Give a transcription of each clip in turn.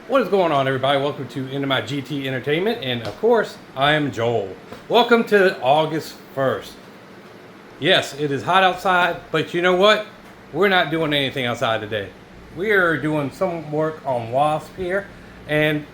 What is going on, everybody? Welcome to Into My GT Entertainment, and of course, I am Joel. Welcome to August 1st. Yes, it is hot outside, but you know what? We're not doing anything outside today. We are doing some work on Wasp here, and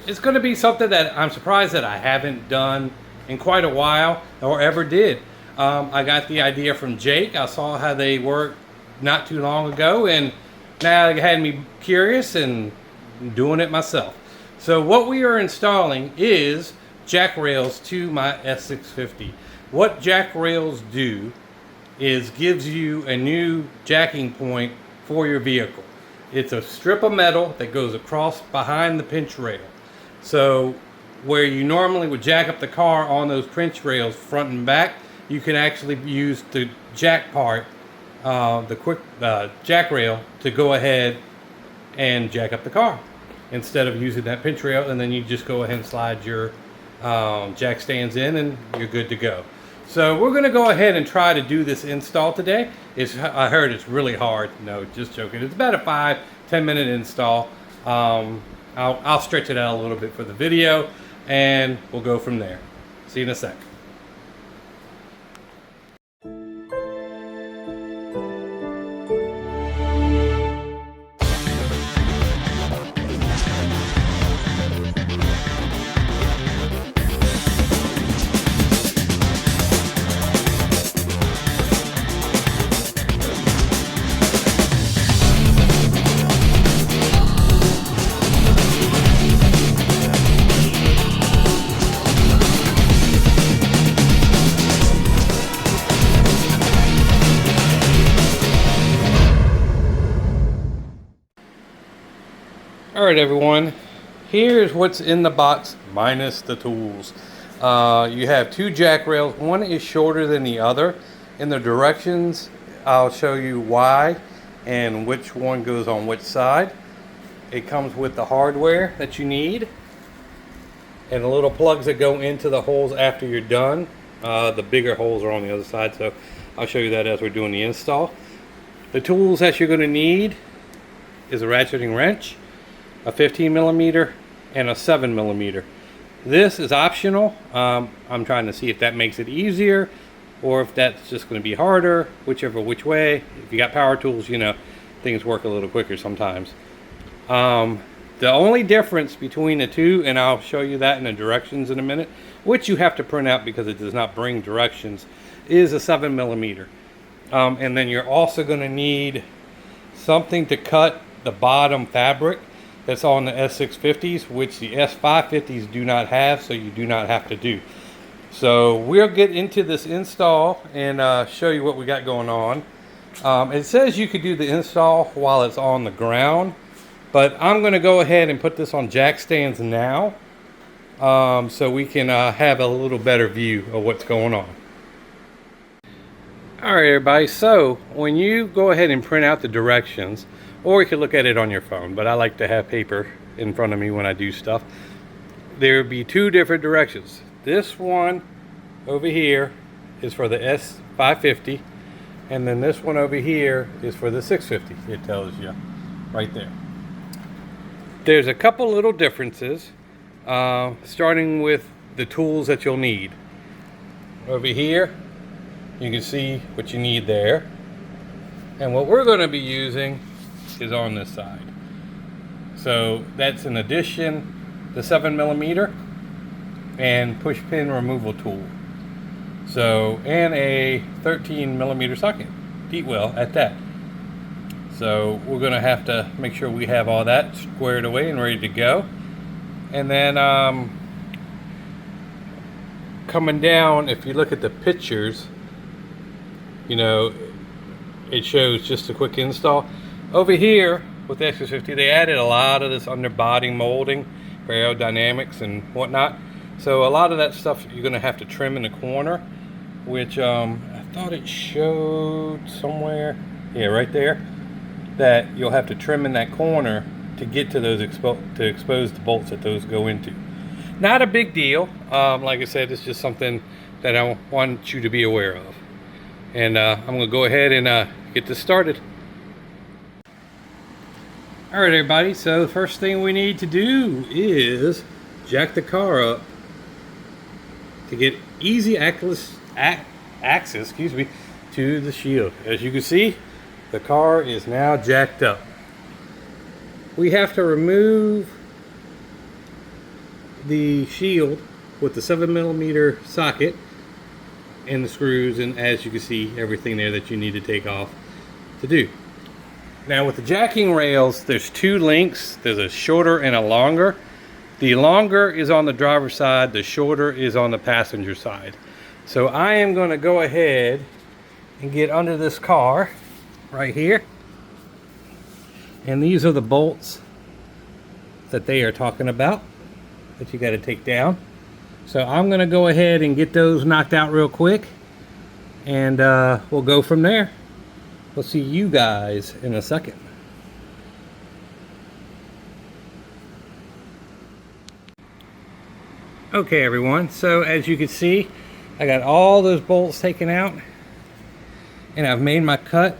it's going to be something that I'm surprised that I haven't done in quite a while, or ever did. I got the idea from Jake. I saw how they worked not too long ago, and now it had me curious and doing it myself. So what we are installing is jack rails to my S650. What jack rails do is gives you a new jacking point for your vehicle. It's a strip of metal that goes across behind the pinch rail. So where you normally would jack up the car on those pinch rails front and back, you can actually use the jack part, the quick jack rail, to go ahead and jack up the car instead of using that pinch rail, and then you just go ahead and slide your jack stands in and you're good to go. So we're going to go ahead and try to do this install today. I heard it's really hard. No, just joking. It's about a 5-10 minute install. I'll stretch it out a little bit for the video and we'll go from there. See you in a sec. Alright everyone, here's what's in the box minus the tools. You have two jack rails. One is shorter than the other. In the directions, I'll show you why and which one goes on which side. It comes with the hardware that you need and the little plugs that go into the holes after you're done. The bigger holes are on the other side, so I'll show you that as we're doing the install. The tools that you're going to need is a ratcheting wrench, a 15mm, and a 7mm. This is optional. I'm trying to see if that makes it easier or if that's just going to be harder, which way. If you got power tools, you know, things work a little quicker sometimes. The only difference between the two, and I'll show you that in the directions in a minute, which you have to print out because it does not bring directions, is a 7mm. And then you're also going to need something to cut the bottom fabric that's on the S650s, which the S550s do not have, so you do not have to do. So we'll get into this install and show you what we got going on. It says you could do the install while it's on the ground, but I'm going to go ahead and put this on jack stands now, so we can have a little better view of what's going on. Alright everybody, so when you go ahead and print out the directions, or you can look at it on your phone, but I like to have paper in front of me when I do stuff. There will be two different directions. This one over here is for the S550, and then this one over here is for the 650. It tells you right there. There's a couple little differences, starting with the tools that you'll need. Over here, you can see what you need there. And what we're going to be using is on this side. So that's in addition the 7mm and push pin removal tool. So, and a 13mm socket, deep well at that. So we're going to have to make sure we have all that squared away and ready to go. And then coming down, if you look at the pictures, you know, it shows just a quick install. Over here with the S650, they added a lot of this underbody molding for aerodynamics and whatnot. So a lot of that stuff you're going to have to trim in the corner, which I thought it showed somewhere. Yeah, right there. That you'll have to trim in that corner to get to those to expose the bolts that those go into. Not a big deal. Like I said, it's just something that I want you to be aware of. And I'm going to go ahead and get this started. All right, everybody, so the first thing we need to do is jack the car up to get easy access, to the shield. As you can see, the car is now jacked up. We have to remove the shield with the 7mm socket and the screws, and as you can see, everything there that you need to take off to do. Now with the jacking rails, there's two links. There's a shorter and a longer. The longer is on the driver's side, the shorter is on the passenger side. So I am going to go ahead and get under this car right here. And these are the bolts that they are talking about that you got to take down. So I'm going to go ahead and get those knocked out real quick, and we'll go from there. We'll see you guys in a second. Okay everyone, so as you can see, I got all those bolts taken out, and I've made my cut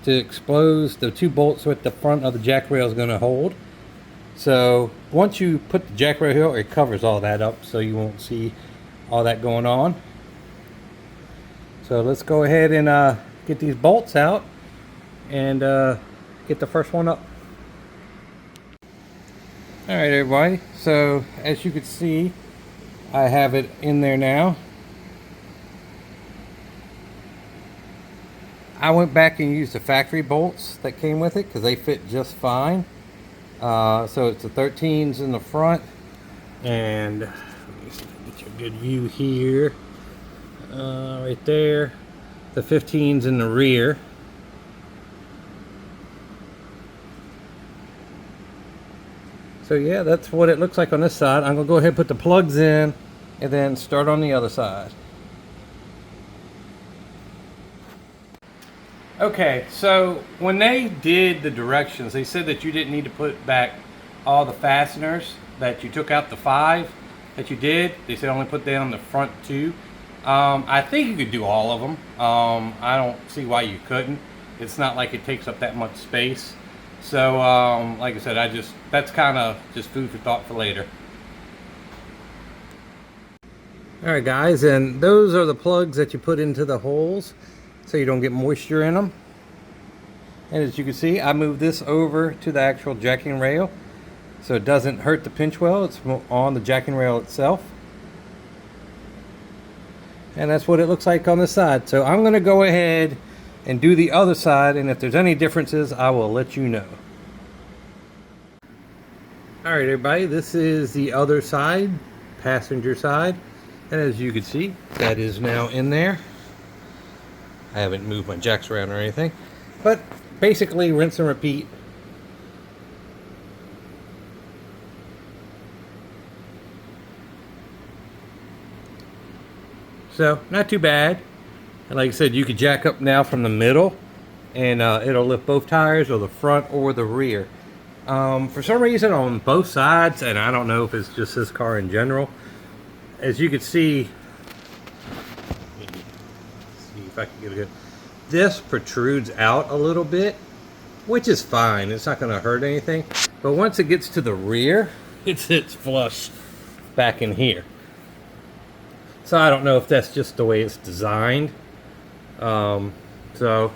to expose the two bolts with the front of the jack rail is going to hold. So once you put the jack rail here, it covers all that up so you won't see all that going on. So let's go ahead and get these bolts out and get the first one up. Alright everybody, so as you can see, I have it in there now. I went back and used the factory bolts that came with it because they fit just fine. So it's the 13s in the front, and let me see if I can get you a good view here. Right there. The 15s in the rear. So yeah, that's what it looks like on this side. I'm going to go ahead and put the plugs in and then start on the other side. Okay, so when they did the directions, they said that you didn't need to put back all the fasteners, that you took out the 5 that you did. They said only put down the front 2. I think you could do all of them. I don't see why you couldn't. It's not like it takes up that much space. So, like I said, that's kind of just food for thought for later. Alright guys, and those are the plugs that you put into the holes so you don't get moisture in them. And as you can see, I moved this over to the actual jacking rail so it doesn't hurt the pinch well. It's on the jacking rail itself. And that's what it looks like on this side. So I'm going to go ahead and do the other side, and if there's any differences, I will let you know. Alright everybody, this is the other side, passenger side, and as you can see, that is now in there. I haven't moved my jacks around or anything, but basically rinse and repeat. So not too bad. And like I said, you could jack up now from the middle, and it'll lift both tires, or the front or the rear. For some reason on both sides, and I don't know if it's just this car in general, as you can see, if I can get a good, this protrudes out a little bit, which is fine. It's not going to hurt anything. But once it gets to the rear, it sits flush back in here. So I don't know if that's just the way it's designed. So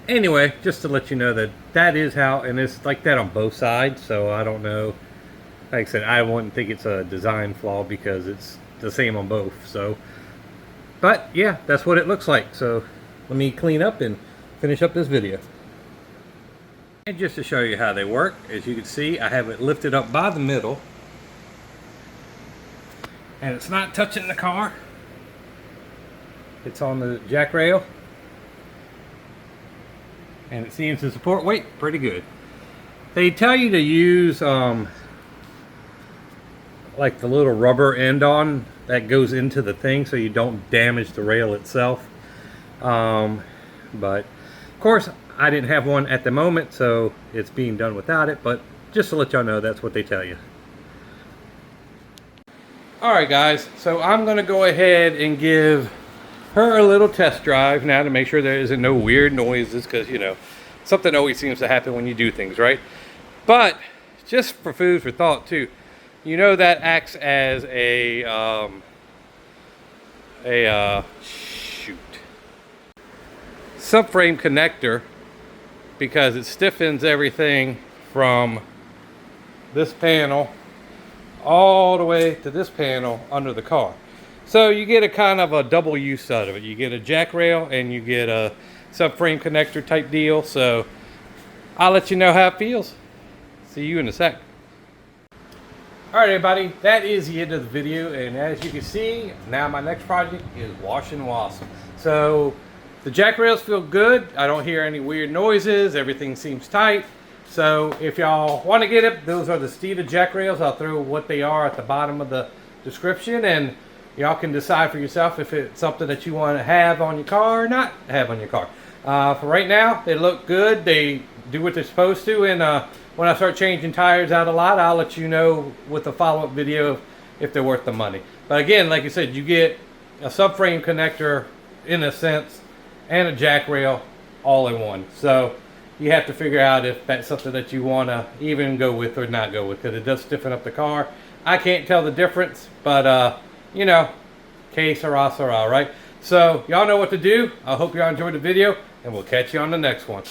anyway, just to let you know that that is how, and it's like that on both sides. So I don't know. Like I said, I wouldn't think it's a design flaw because it's the same on both. So, but yeah, that's what it looks like. So let me clean up and finish up this video. And just to show you how they work, as you can see, I have it lifted up by the middle, and it's not touching the car. It's on the jack rail, and it seems to support weight pretty good. They tell you to use like the little rubber end on that goes into the thing so you don't damage the rail itself. But of course I didn't have one at the moment, so it's being done without it, but just to let y'all know, that's what they tell you. Alright guys, so I'm going to go ahead and give her a little test drive now to make sure there isn't no weird noises, because you know, something always seems to happen when you do things, right? But just for food for thought too, you know that acts as a subframe connector, because it stiffens everything from this panel all the way to this panel under the car. So you get a kind of a double use out of it. You get a jack rail and you get a subframe connector type deal. So I'll let you know how it feels. See you in a sec. Alright everybody, that is the end of the video, and as you can see, now my next project is wash and wasp. So the jack rails feel good. I don't hear any weird noises. Everything seems tight. So if y'all want to get it, those are the Steeda jack rails. I'll throw what they are at the bottom of the description, and y'all can decide for yourself if it's something that you want to have on your car or not have on your car. For right now, they look good. They do what they're supposed to, and when I start changing tires out a lot, I'll let you know with a follow-up video if they're worth the money. But again, like I said, you get a subframe connector in a sense and a jack rail all in one. So you have to figure out if that's something that you want to even go with or not go with, because it does stiffen up the car. I can't tell the difference, but you know, que sera, sera, right? So y'all know what to do. I hope y'all enjoyed the video, and we'll catch you on the next one.